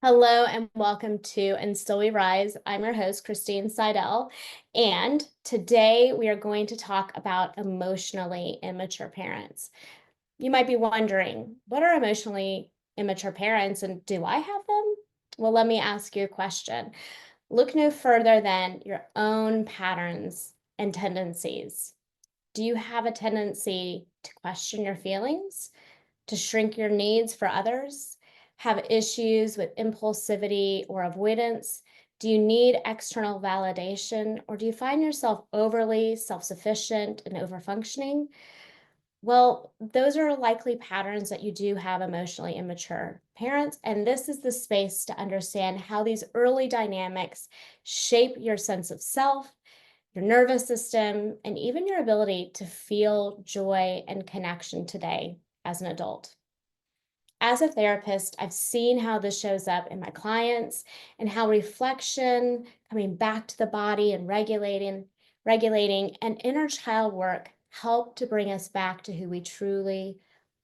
Hello and welcome to And Still We Rise. I'm your host, Christine Seidel, and today we are going to talk about emotionally immature parents. You might be wondering, what are emotionally immature parents and do I have them? Well, let me ask you a question. Look no further than your own patterns and tendencies. Do you have a tendency to question your feelings? To shrink your needs for others, have issues with impulsivity or avoidance? Do you need external validation, or do you find yourself overly self sufficient and overfunctioning? Well, those are likely patterns that you do have emotionally immature parents, and this is the space to understand how these early dynamics shape your sense of self, your nervous system, and even your ability to feel joy and connection today as an adult. As a therapist, I've seen how this shows up in my clients and how reflection, coming back to the body and regulating and inner child work help to bring us back to who we truly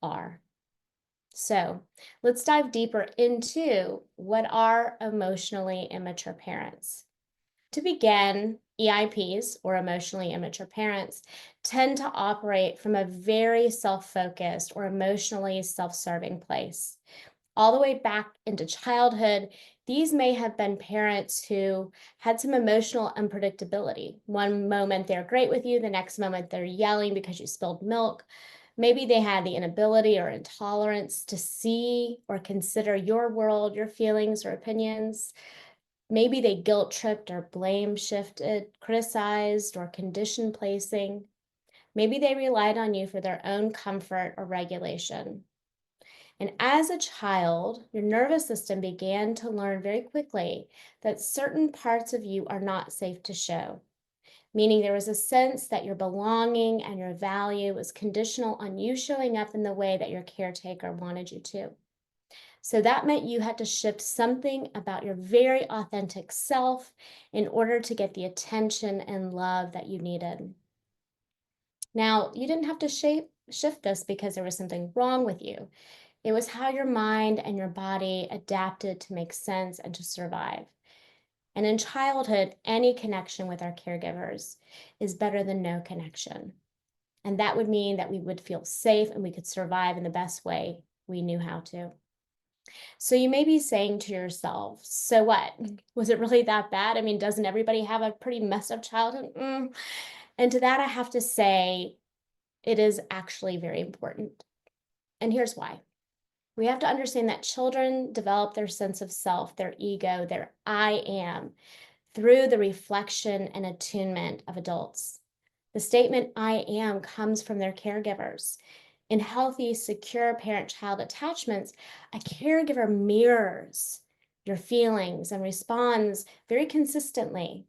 are. So let's dive deeper into what are emotionally immature parents. To begin, EIPs, or emotionally immature parents, tend to operate from a very self-focused or emotionally self-serving place. All the way back into childhood, these may have been parents who had some emotional unpredictability. One moment they're great with you, the next moment they're yelling because you spilled milk. Maybe they had the inability or intolerance to see or consider your world, your feelings or opinions. Maybe they guilt tripped or blame shifted, criticized or condition placing. Maybe they relied on you for their own comfort or regulation. And as a child, your nervous system began to learn very quickly that certain parts of you are not safe to show, meaning there was a sense that your belonging and your value was conditional on you showing up in the way that your caretaker wanted you to. So that meant you had to shift something about your very authentic self in order to get the attention and love that you needed. Now, you didn't have to shift this because there was something wrong with you. It was how your mind and your body adapted to make sense and to survive. And in childhood, any connection with our caregivers is better than no connection. And that would mean that we would feel safe and we could survive in the best way we knew how to. So you may be saying to yourself, so what? Was it really that bad? I mean, doesn't everybody have a pretty messed up childhood? And to that, I have to say, it is actually very important. And here's why. We have to understand that children develop their sense of self, their ego, their I am, through the reflection and attunement of adults. The statement I am comes from their caregivers. In healthy, secure parent-child attachments, a caregiver mirrors your feelings and responds very consistently,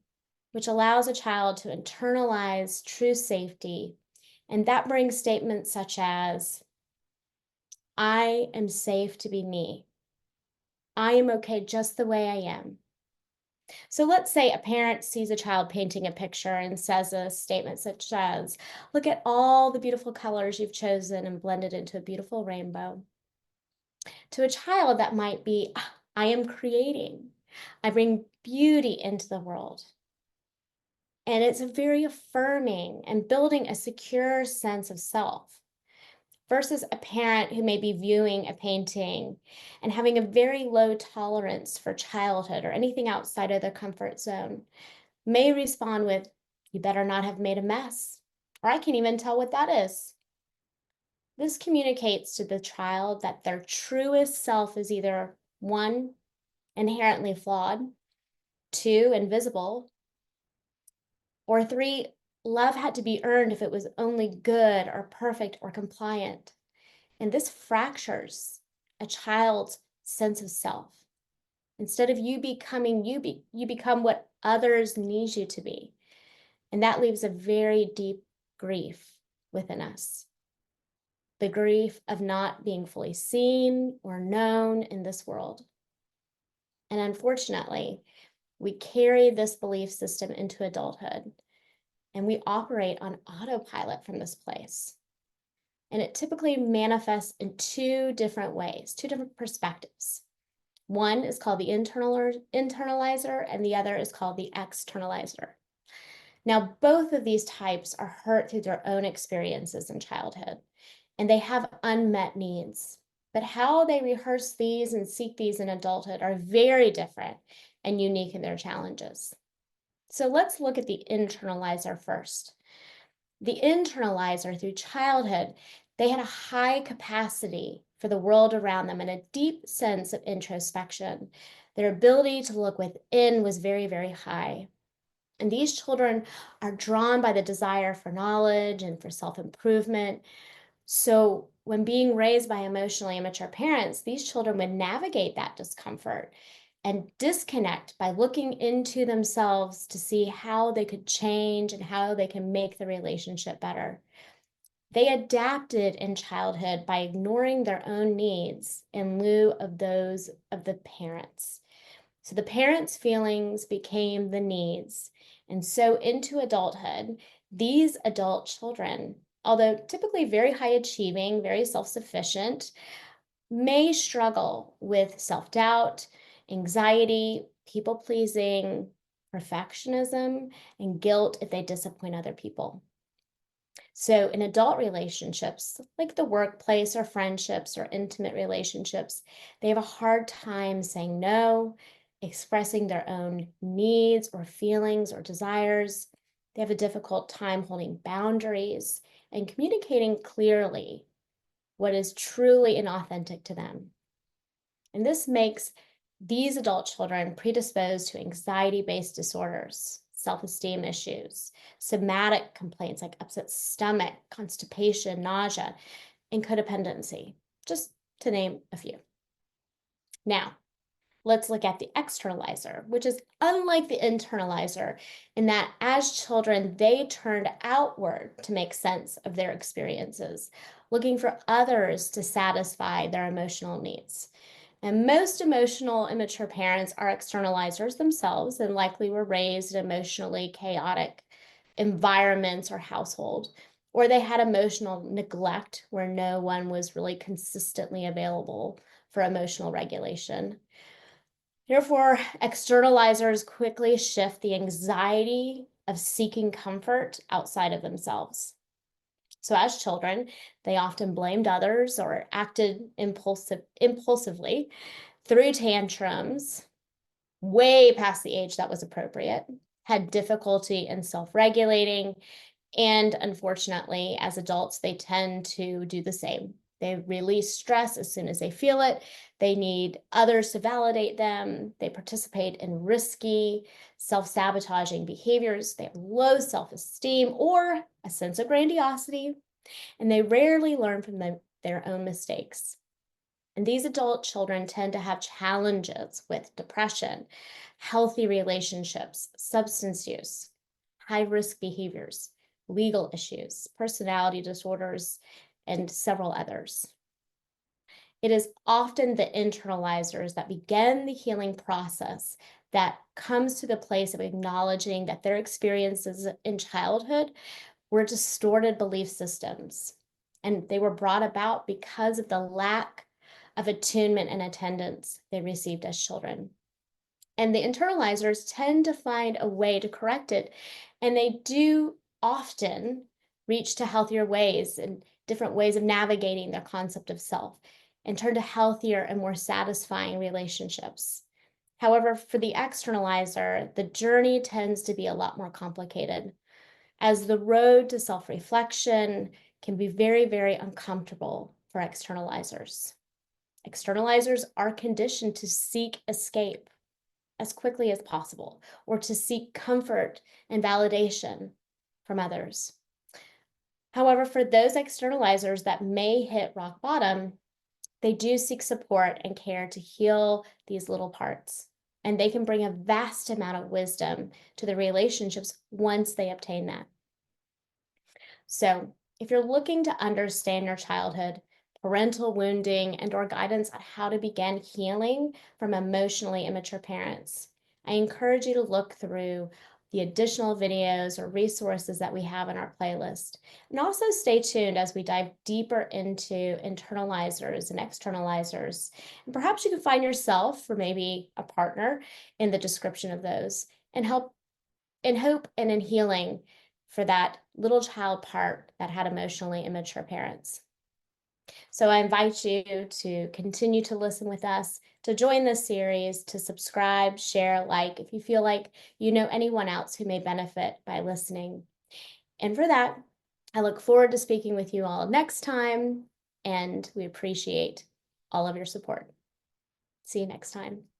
which allows a child to internalize true safety. And that brings statements such as, I am safe to be me. I am okay just the way I am. So let's say a parent sees a child painting a picture and says a statement such as, look at all the beautiful colors you've chosen and blended into a beautiful rainbow. To a child, that might be, I am creating. I bring beauty into the world. And it's very affirming and building a secure sense of self versus a parent who may be viewing a painting and having a very low tolerance for childhood or anything outside of their comfort zone, may respond with, you better not have made a mess, or I can't even tell what that is. This communicates to the child that their truest self is either one, inherently flawed, two, invisible, or three, love had to be earned if it was only good or perfect or compliant. And this fractures a child's sense of self. Instead of you becoming you become what others need you to be. And that leaves a very deep grief within us. The grief of not being fully seen or known in this world. And unfortunately, we carry this belief system into adulthood, and we operate on autopilot from this place. And it typically manifests in two different ways, two different perspectives. One is called the internalizer, and the other is called the externalizer. Now, both of these types are hurt through their own experiences in childhood, and they have unmet needs. But how they rehearse these and seek these in adulthood are very different and unique in their challenges. So let's look at the internalizer first. The internalizer, through childhood, they had a high capacity for the world around them and a deep sense of introspection. Their ability to look within was very, very high. And these children are drawn by the desire for knowledge and for self-improvement. So when being raised by emotionally immature parents, these children would navigate that discomfort and disconnect by looking into themselves to see how they could change and how they can make the relationship better. They adapted in childhood by ignoring their own needs in lieu of those of the parents. So the parents' feelings became the needs. And so into adulthood, these adult children, although typically very high achieving, very self-sufficient, may struggle with self-doubt, anxiety, people-pleasing, perfectionism, and guilt if they disappoint other people. So in adult relationships, like the workplace or friendships or intimate relationships, they have a hard time saying no, expressing their own needs or feelings or desires. They have a difficult time holding boundaries and communicating clearly what is truly and authentic to them. And this makes these adult children predisposed to anxiety-based disorders, self-esteem issues, somatic complaints like upset stomach, constipation, nausea, and codependency, just to name a few. Now, let's look at the externalizer, which is unlike the internalizer in that as children, they turned outward to make sense of their experiences, looking for others to satisfy their emotional needs. And most emotional immature parents are externalizers themselves and likely were raised in emotionally chaotic environments or household, or they had emotional neglect where no one was really consistently available for emotional regulation. Therefore, externalizers quickly shift the anxiety of seeking comfort outside of themselves. So as children, they often blamed others or acted impulsively, threw tantrums way past the age that was appropriate, had difficulty in self-regulating, and unfortunately, as adults, they tend to do the same. They release stress as soon as they feel it. They need others to validate them. They participate in risky, self-sabotaging behaviors. They have low self-esteem or a sense of grandiosity, and they rarely learn from their own mistakes. And these adult children tend to have challenges with depression, healthy relationships, substance use, high-risk behaviors, legal issues, personality disorders, and several others. It is often the internalizers that begin the healing process that comes to the place of acknowledging that their experiences in childhood were distorted belief systems, and they were brought about because of the lack of attunement and attendance they received as children. And the internalizers tend to find a way to correct it, and they do often reach to healthier ways and different ways of navigating their concept of self and turn to healthier and more satisfying relationships. However, for the externalizer, the journey tends to be a lot more complicated, as the road to self-reflection can be very, very uncomfortable for externalizers. Externalizers are conditioned to seek escape as quickly as possible, or to seek comfort and validation from others. However, for those externalizers that may hit rock bottom, they do seek support and care to heal these little parts, and they can bring a vast amount of wisdom to the relationships once they obtain that. So if you're looking to understand your childhood, parental wounding, and or guidance on how to begin healing from emotionally immature parents, I encourage you to look through the additional videos or resources that we have in our playlist. And also stay tuned as we dive deeper into internalizers and externalizers. And perhaps you can find yourself, or maybe a partner, in the description of those, and help in hope and in healing for that little child part that had emotionally immature parents. So I invite you to continue to listen with us, to join this series, to subscribe, share, like, if you feel like you know anyone else who may benefit by listening. And for that, I look forward to speaking with you all next time, and we appreciate all of your support. See you next time.